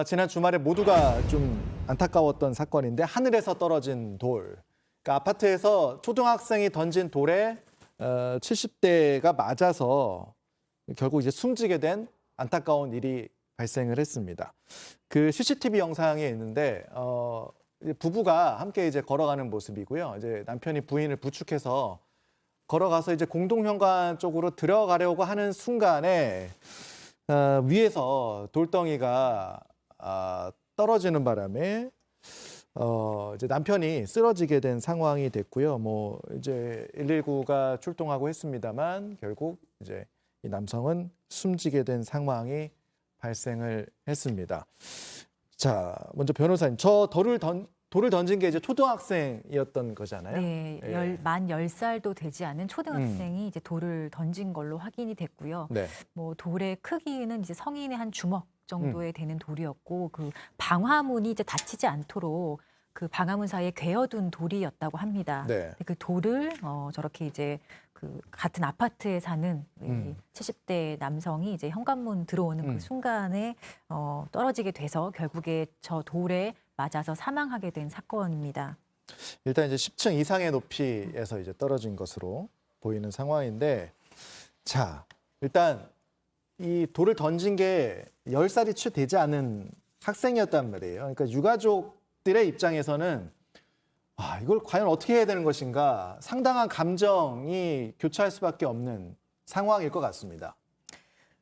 지난 주말에 모두가 좀 안타까웠던 사건인데 하늘에서 떨어진 돌. 그러니까 아파트에서 초등학생이 던진 돌에 70대가 맞아서 결국 이제 숨지게 된 안타까운 일이 발생을 했습니다. 그 CCTV 영상에 있는데 부부가 함께 이제 걸어가는 모습이고요. 이제 남편이 부인을 부축해서 걸어가서 이제 공동현관 쪽으로 들어가려고 하는 순간에 위에서 돌덩이가 떨어지는 바람에 이제 남편이 쓰러지게 된 상황이 됐고요. 뭐 이제 119가 출동하고 했습니다만 결국 이제 이 남성은 숨지게 된 상황이 발생을 했습니다. 자, 먼저 변호사님, 돌을 던진 게 이제 초등학생이었던 거잖아요. 네, 예. 만 10살도 되지 않은 초등학생이 이제 돌을 던진 걸로 확인이 됐고요. 네. 뭐 돌의 크기는 이제 성인의 한 주먹 정도에 되는 돌이었고 그 방화문이 이제 닫히지 않도록 그 방화문 사이에 괴어둔 돌이었다고 합니다. 네. 그 돌을 저렇게 이제 그 같은 아파트에 사는 이 70대 남성이 이제 현관문 들어오는 그 순간에 떨어지게 돼서 결국에 저 돌에 맞아서 사망하게 된 사건입니다. 일단 이제 10층 이상의 높이에서 이제 떨어진 것으로 보이는 상황인데, 자, 일단 이 돌을 던진 게 10살이 채 되지 않은 학생이었단 말이에요. 그러니까 유가족들의 입장에서는 이걸 과연 어떻게 해야 되는 것인가 상당한 감정이 교차할 수밖에 없는 상황일 것 같습니다.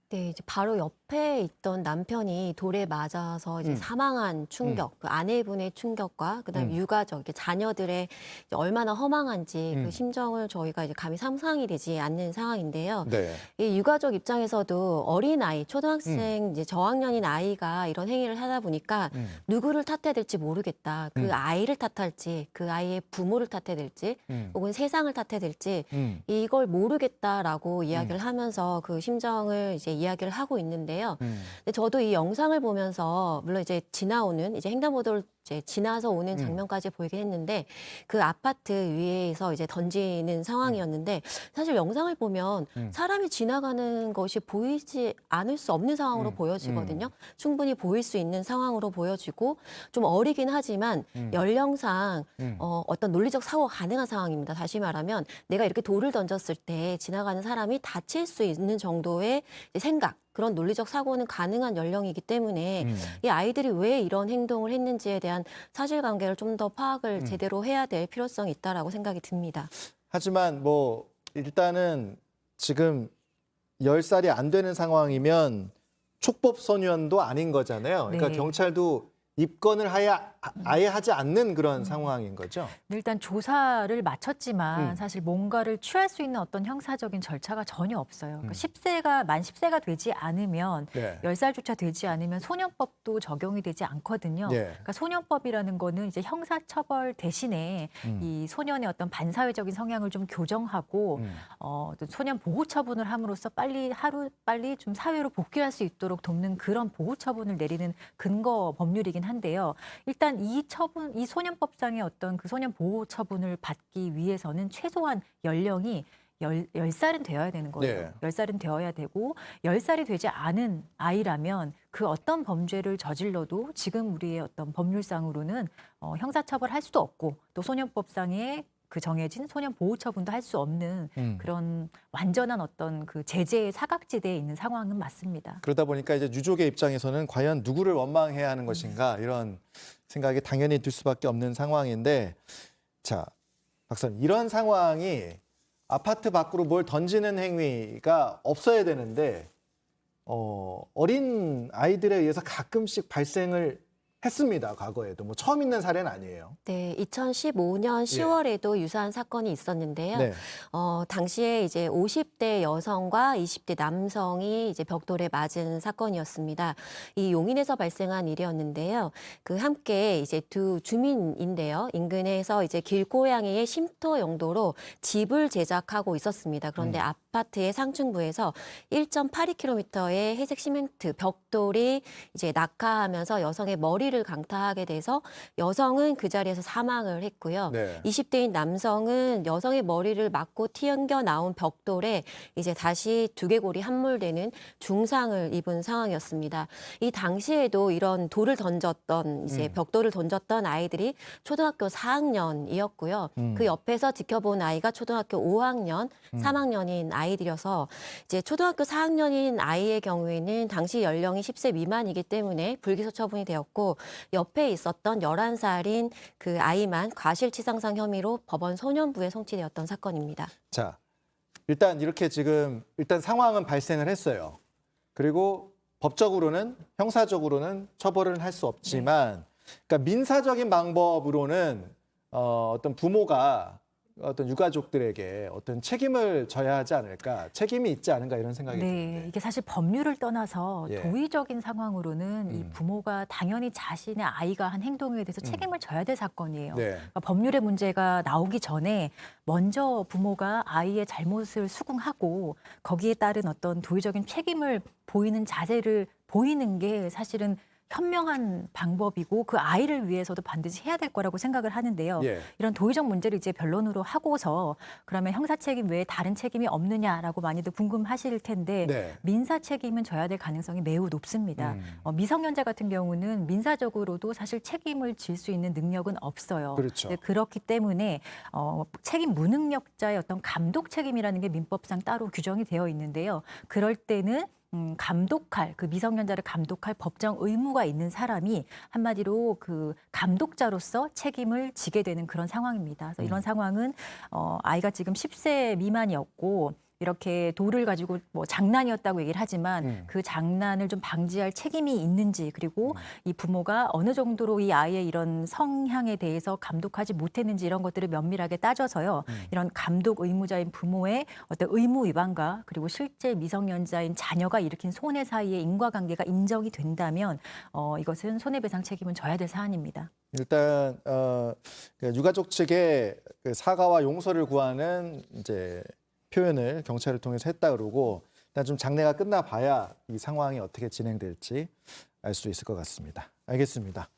네, 이제 바로 옆에 있던 남편이 돌에 맞아서 이제 사망한 충격, 그 아내분의 충격과 그다음에 유가족, 이렇게 자녀들의 이제 얼마나 허망한지 그 심정을 저희가 이제 감히 상상이 되지 않는 상황인데요. 네. 이 유가족 입장에서도 어린 아이, 초등학생 이제 저학년인 아이가 이런 행위를 하다 보니까 누구를 탓해야 될지 모르겠다. 그 아이를 탓할지, 그 아이의 부모를 탓해야 될지, 혹은 세상을 탓해야 될지 이걸 모르겠다라고 이야기를 하면서 그 심정을 이제 이야기를 하고 있는데요. 근데 저도 이 영상을 보면서 물론 이제 지나오는 이제 횡단보도를 이제 지나서 오는 장면까지 보이긴 했는데 그 아파트 위에서 이제 던지는 상황이었는데 사실 영상을 보면 사람이 지나가는 것이 보이지 않을 수 없는 상황으로 보여지거든요. 충분히 보일 수 있는 상황으로 보여지고 좀 어리긴 하지만 연령상 어떤 논리적 사고가 가능한 상황입니다. 다시 말하면 내가 이렇게 돌을 던졌을 때 지나가는 사람이 다칠 수 있는 정도의 생각, 그런 논리적 사고는 가능한 연령이기 때문에 이 아이들이 왜 이런 행동을 했는지에 대한 사실관계를 좀 더 파악을 제대로 해야 될 필요성이 있다라고 생각이 듭니다. 하지만 뭐 일단은 지금 10살이 안 되는 상황이면 촉법소년도 아닌 거잖아요. 그러니까 네. 경찰도 입건을 아예 하지 않는 그런 상황인 거죠. 일단 조사를 마쳤지만 사실 뭔가를 취할 수 있는 어떤 형사적인 절차가 전혀 없어요. 그러니까 만 10세가 되지 않으면 네. 10살조차 되지 않으면 소년법도 적용이 되지 않거든요. 예. 그러니까 소년법이라는 거는 이제 형사처벌 대신에 이 소년의 어떤 반사회적인 성향을 좀 교정하고 또 소년 보호 처분을 함으로써 빨리 좀 사회로 복귀할 수 있도록 돕는 그런 보호 처분을 내리는 근거 법률이긴 한데요. 일단 이 소년법상의 어떤 그 소년 보호 처분을 받기 위해서는 최소한 연령이 10살은 되어야 되는 거예요. 네. 10살은 되어야 되고 10살이 되지 않은 아이라면 그 어떤 범죄를 저질러도 지금 우리의 어떤 법률상으로는 형사처벌할 수도 없고 또 소년법상의 그 정해진 소년 보호 처분도 할 수 없는 그런 완전한 어떤 그 제재의 사각지대에 있는 상황은 맞습니다. 그러다 보니까 이제 유족의 입장에서는 과연 누구를 원망해야 하는 것인가 이런 생각이 당연히 들 수밖에 없는 상황인데, 자, 박사님, 이런 상황이 아파트 밖으로 뭘 던지는 행위가 없어야 되는데 어린 아이들에 의해서 가끔씩 발생을 했습니다. 과거에도 뭐 처음 있는 사례는 아니에요. 네, 2015년 10월에도 유사한 사건이 있었는데요. 네. 당시에 이제 50대 여성과 20대 남성이 이제 벽돌에 맞은 사건이었습니다. 이 용인에서 발생한 일이었는데요. 그 함께 이제 두 주민인데요. 인근에서 이제 길고양이의 쉼터 용도로 집을 제작하고 있었습니다. 그런데 아파트의 상층부에서 1.82km의 회색 시멘트 벽돌이 이제 낙하하면서 여성의 머리를 머리를 강타하게 돼서 여성은 그 자리에서 사망을 했고요. 네. 20대인 남성은 여성의 머리를 맞고 튀겨 나온 벽돌에 이제 다시 두개골이 함몰되는 중상을 입은 상황이었습니다. 이 당시에도 이런 돌을 던졌던 이제 벽돌을 던졌던 아이들이 초등학교 4학년이었고요. 그 옆에서 지켜본 아이가 초등학교 5학년, 3학년인 아이들이어서 이제 초등학교 4학년인 아이의 경우에는 당시 연령이 10세 미만이기 때문에 불기소 처분이 되었고 옆에 있었던 11살인 그 아이만 과실치상상 혐의로 법원 소년부에 송치되었던 사건입니다. 자, 일단 이렇게 지금 일단 상황은 발생을 했어요. 그리고 법적으로는 형사적으로는 처벌을 할 수 없지만, 그러니까 민사적인 방법으로는 어떤 부모가 어떤 유가족들에게 어떤 책임을 져야 하지 않을까, 책임이 있지 않은가 이런 생각이 네, 드는데. 이게 사실 법률을 떠나서 예. 도의적인 상황으로는 이 부모가 당연히 자신의 아이가 한 행동에 대해서 책임을 져야 될 사건이에요. 네. 그러니까 법률의 문제가 나오기 전에 먼저 부모가 아이의 잘못을 수긍하고 거기에 따른 어떤 도의적인 책임을 보이는 자세를 보이는 게 사실은 현명한 방법이고 그 아이를 위해서도 반드시 해야 될 거라고 생각을 하는데요. 예. 이런 도의적 문제를 이제 변론으로 하고서 그러면 형사 책임 외에 다른 책임이 없느냐라고 많이들 궁금하실 텐데 네. 민사 책임은 져야 될 가능성이 매우 높습니다. 미성년자 같은 경우는 민사적으로도 사실 책임을 질 수 있는 능력은 없어요. 그렇죠. 네, 그렇기 때문에 책임 무능력자의 어떤 감독 책임이라는 게 민법상 따로 규정이 되어 있는데요. 그럴 때는 감독할, 그 미성년자를 감독할 법정 의무가 있는 사람이 한마디로 그 감독자로서 책임을 지게 되는 그런 상황입니다. 그래서 이런 상황은 아이가 지금 10세 미만이었고 이렇게 돌을 가지고 뭐 장난이었다고 얘기를 하지만 그 장난을 좀 방지할 책임이 있는지, 그리고 이 부모가 어느 정도로 이 아이의 이런 성향에 대해서 감독하지 못했는지 이런 것들을 면밀하게 따져서요. 이런 감독 의무자인 부모의 어떤 의무 위반과 그리고 실제 미성년자인 자녀가 일으킨 손해 사이의 인과관계가 인정이 된다면 이것은 손해배상 책임은 져야 될 사안입니다. 일단 그 유가족 측의 그 사과와 용서를 구하는 이제 표현을 경찰을 통해서 했다 그러고, 일단 좀 장례가 끝나 봐야 이 상황이 어떻게 진행될지 알 수 있을 것 같습니다. 알겠습니다.